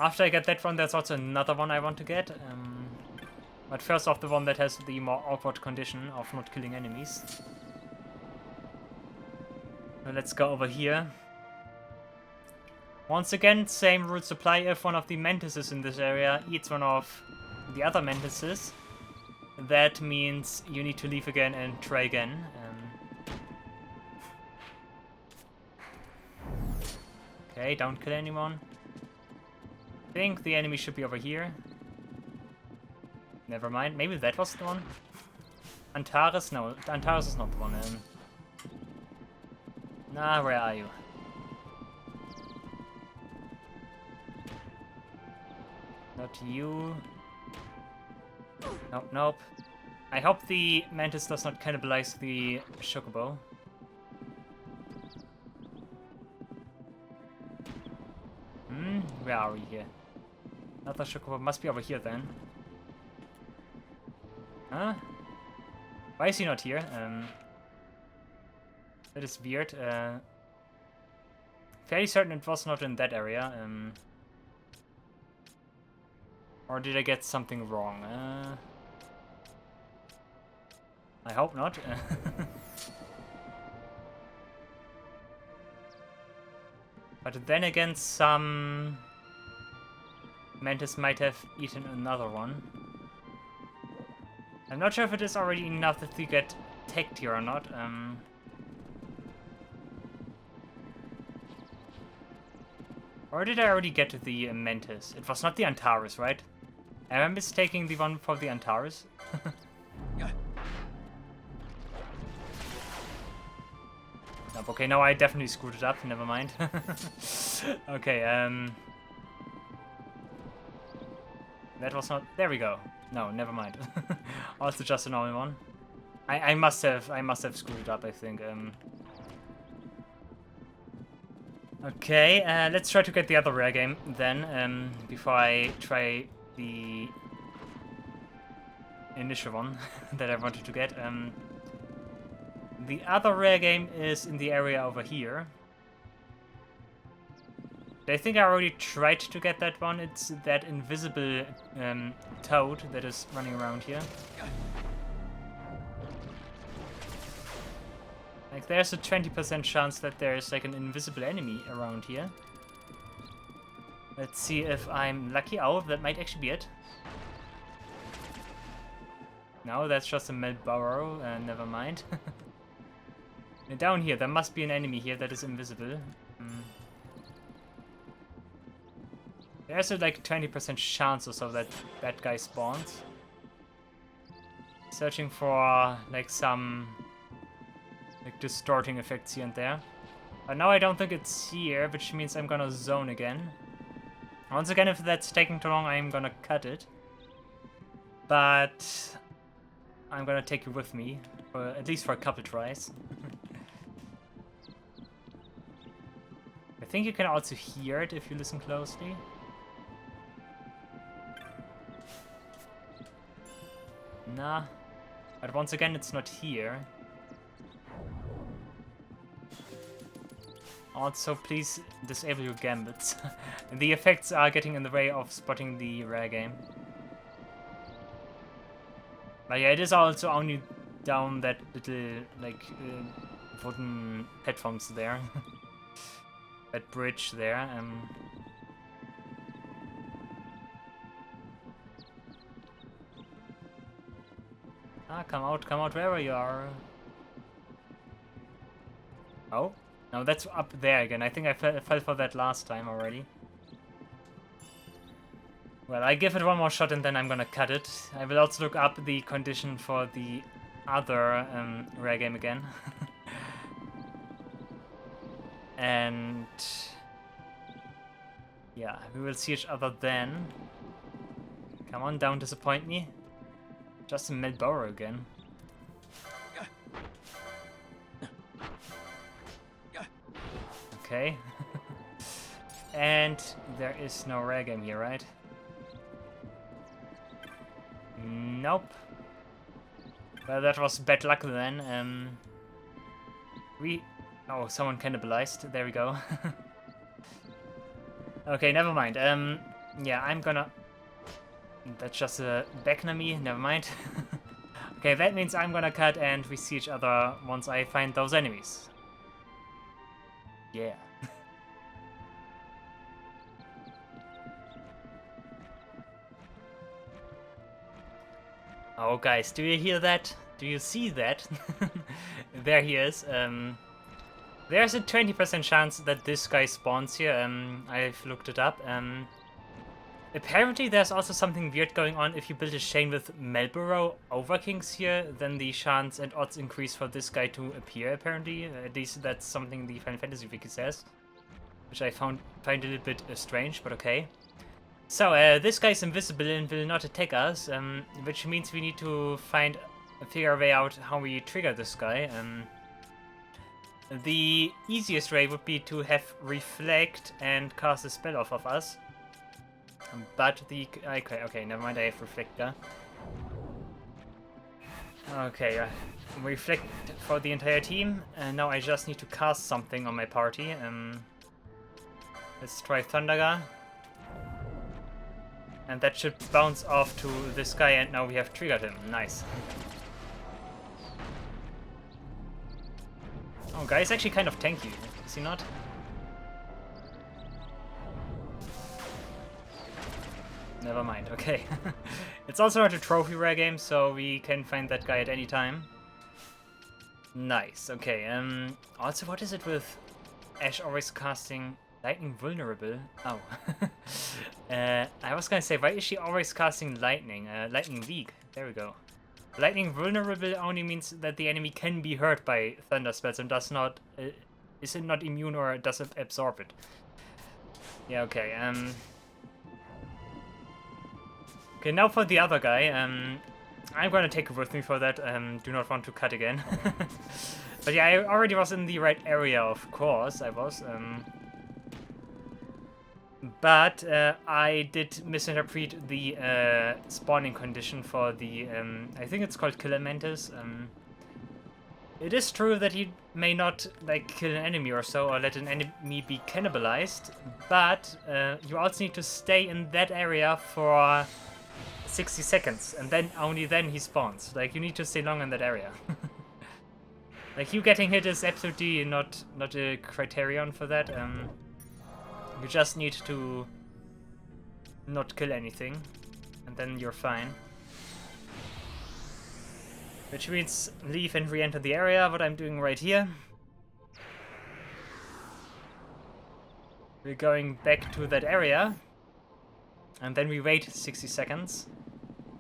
A: After I get that one, there's also another one I want to get. But first off, the one that has the more awkward condition of not killing enemies. So let's go over here. Once again, same rules apply. If one of the mantises in this area eats one of the other mantises, that means you need to leave again and try again. Okay, don't kill anyone. I think the enemy should be over here. Never mind. Maybe that was the one. Antares? No, Antares is not the one. Nah, where are you? Not you. Nope, nope. I hope the mantis does not cannibalize the chocobo. Where are we here? Another chocobo must be over here then. Huh? Why is he not here? That is weird. Fairly certain it was not in that area. Or did I get something wrong? I hope not. But then again, some mantis might have eaten another one. I'm not sure if it is already enough that we get tagged here or not. Or did I already get to the mantis? It was not the Antares, right? Am I mistaking the one for the Antares? Nope, okay, now I definitely screwed it up, never mind. Okay, that was not... There we go. No, never mind. Also just a normal one. I must have screwed it up, I think. Okay, let's try to get the other rare game then, before I try the initial one that I wanted to get. The other rare game is in the area over here. I think I already tried to get that one. It's that invisible toad that is running around here. Like, there's a 20% chance that there's like an invisible enemy around here. Let's see if I'm lucky. Oh, that might actually be it. No, that's just a Melboro. Never mind. And down here, there must be an enemy here that is invisible. There's a like 20% chance or so that that guy spawns. Searching for like some like distorting effects here and there. But now I don't think it's here, which means I'm gonna zone again. Once again, if that's taking too long, I'm gonna cut it. But I'm gonna take you with me, at least for a couple tries. I think you can also hear it if you listen closely. Nah, but once again, it's not here. Also, please disable your gambits. The effects are getting in the way of spotting the rare game. But yeah, it is also only down that little, like, wooden platforms there. That bridge there. Come out, wherever you are. Oh, no, that's up there again. I think I fell for that last time already. Well, I give it one more shot and then I'm gonna cut it. I will also look up the condition for the other rare game again. And yeah, we will see each other then. Come on, don't disappoint me. Just in Melbourne again. Okay. And there is no rare game here, right? Nope. Well, that was bad luck then. Oh, someone cannibalized. There we go. Okay, never mind. Yeah, I'm gonna... That's just a backnami, never mind. Okay, that means I'm gonna cut and we see each other once I find those enemies. Yeah. Oh, guys, do you hear that? Do you see that? There he is. There's a 20% chance that this guy spawns here. I've looked it up. Apparently there's also something weird going on. If you build a chain with Melborough Overkings here, then the chance and odds increase for this guy to appear, apparently. At least that's something the Final Fantasy wiki says. Which I find a little bit strange, but okay. So, this guy's invisible and will not attack us, which means we need to figure a way out how we trigger this guy. The easiest way would be to have Reflect and cast a spell off of us. But okay, never mind, I have Reflector. Okay, Reflect for the entire team, and now I just need to cast something on my party. Let's try Thundaga. And that should bounce off to this guy, and now we have triggered him. Nice. Oh, guy is actually kind of tanky, is he not? Never mind, okay. It's also not a trophy rare game, so we can find that guy at any time. Nice, okay. Also, what is it with Ash always casting lightning vulnerable? Oh. I was gonna say, why is she always casting lightning? Lightning weak, there we go. Lightning vulnerable only means that the enemy can be hurt by thunder spells and does not... is it not immune or does it absorb it? Yeah, okay, Okay, now for the other guy. I'm gonna take it with me for that. Do not want to cut again. But yeah, I already was in the right area, of course. I was. But I did misinterpret the spawning condition for the. I think it's called Killer Mantis. It is true that you may not like kill an enemy or so, or let an enemy be cannibalized, but you also need to stay in that area for 60 seconds, and then only then he spawns. Like, you need to stay long in that area. Like, you getting hit is absolutely not a criterion for that. You just need to not kill anything, and then you're fine. Which means leave and re-enter the area, what I'm doing right here. We're going back to that area, and then we wait 60 seconds.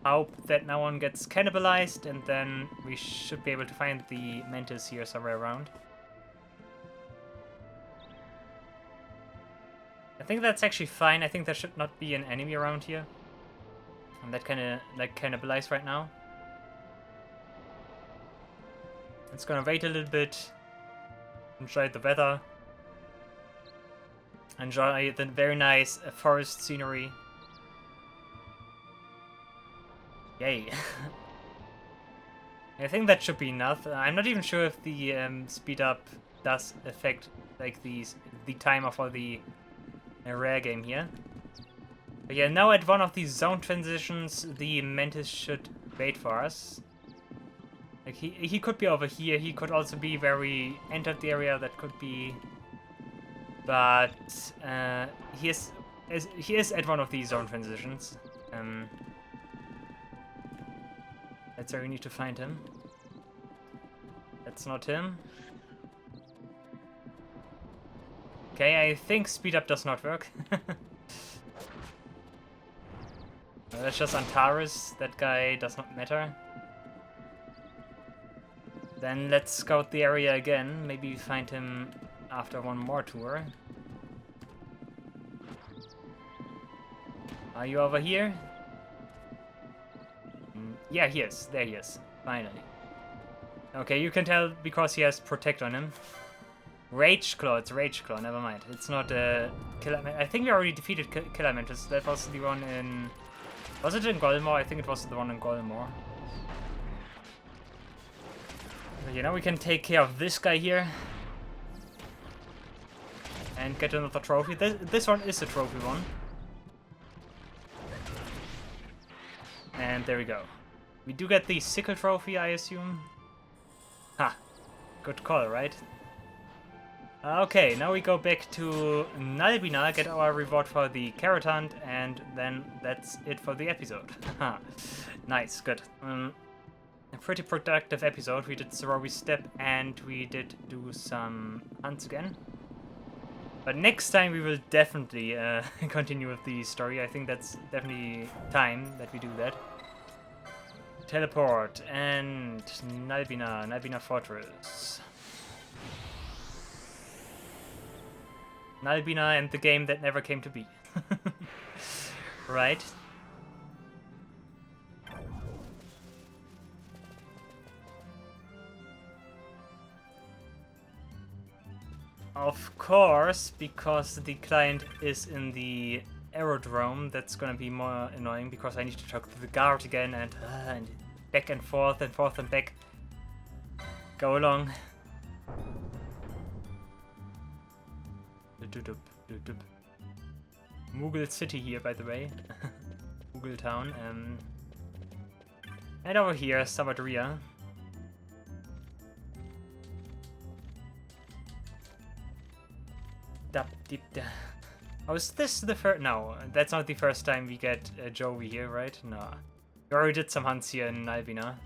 A: Hope that no one gets cannibalized, and then we should be able to find the Mantis here somewhere around. I think that's actually fine. I think there should not be an enemy around here. And that kind of like cannibalize right now. It's gonna wait a little bit. Enjoy the weather. Enjoy the very nice forest scenery. Yay. I think that should be enough. I'm not even sure if the speed up does affect like the timer for the rare game here. But yeah, now at one of these zone transitions, the Mantis should wait for us. Like he could be over here. He could also be where we entered the area. That could be, but he is at one of these zone transitions. That's where we need to find him. That's not him. Okay, I think speed up does not work. That's just Antares. That guy does not matter. Then let's scout the area again. Maybe find him after one more tour. Are you over here? Yeah, he is. There he is. Finally. Okay, you can tell because he has Protect on him. Rage Claw. It's Rage Claw. Never mind. It's not a Killer Mantis. I think we already defeated Killer Mantis. That was the one in... Was it in Golmore? I think it was the one in Golmore. You know, we can take care of this guy here. And get another trophy. This one is a trophy one. And there we go. We do get the sickle trophy, I assume. Ha! Good call, right? Okay, now we go back to Nalbina, get our reward for the carrot hunt, and then that's it for the episode. Nice, good. A pretty productive episode. We did Cerobi Steppe and we did do some hunts again. But next time we will definitely continue with the story. I think that's definitely time that we do that. Teleport and Nalbina Fortress. Nalbina and the game that never came to be. Right. Of course, because the client is in the aerodrome, that's gonna be more annoying because I need to talk to the guard again and back and forth and back. Go along. Moogle City here, by the way. Moogle Town. And over here, Sabadoria. Oh, is this the first? No, that's not the first time we get Jovi here, right? No. We already did some hunts here in Albina.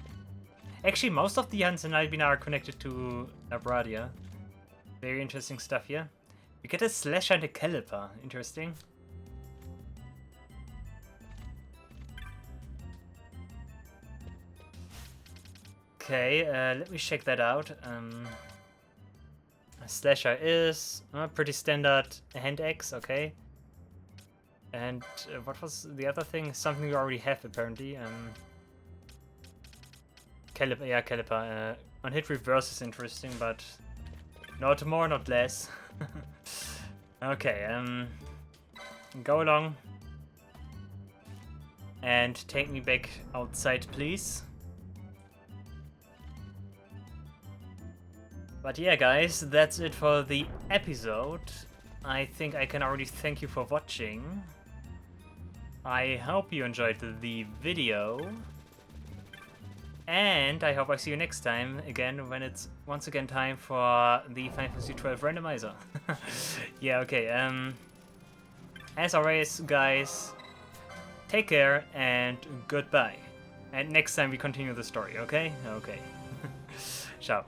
A: Actually, most of the hunts in Albina are connected to Labradia. Very interesting stuff here. We get a Slasher and a Caliper. Interesting. Okay, let me check that out. Slasher is pretty standard hand axe, okay. And what was the other thing? Something we already have apparently. Caliper, yeah, Caliper. On hit reverse is interesting, but not more, not less. Okay, go along and take me back outside, please. But yeah, guys, that's it for the episode. I think I can already thank you for watching. I hope you enjoyed the video. And I hope I see you next time, again, when it's once again time for the Final Fantasy XII Randomizer. Yeah, okay, as always, guys, take care and goodbye. And next time we continue the story, okay? Okay. Ciao.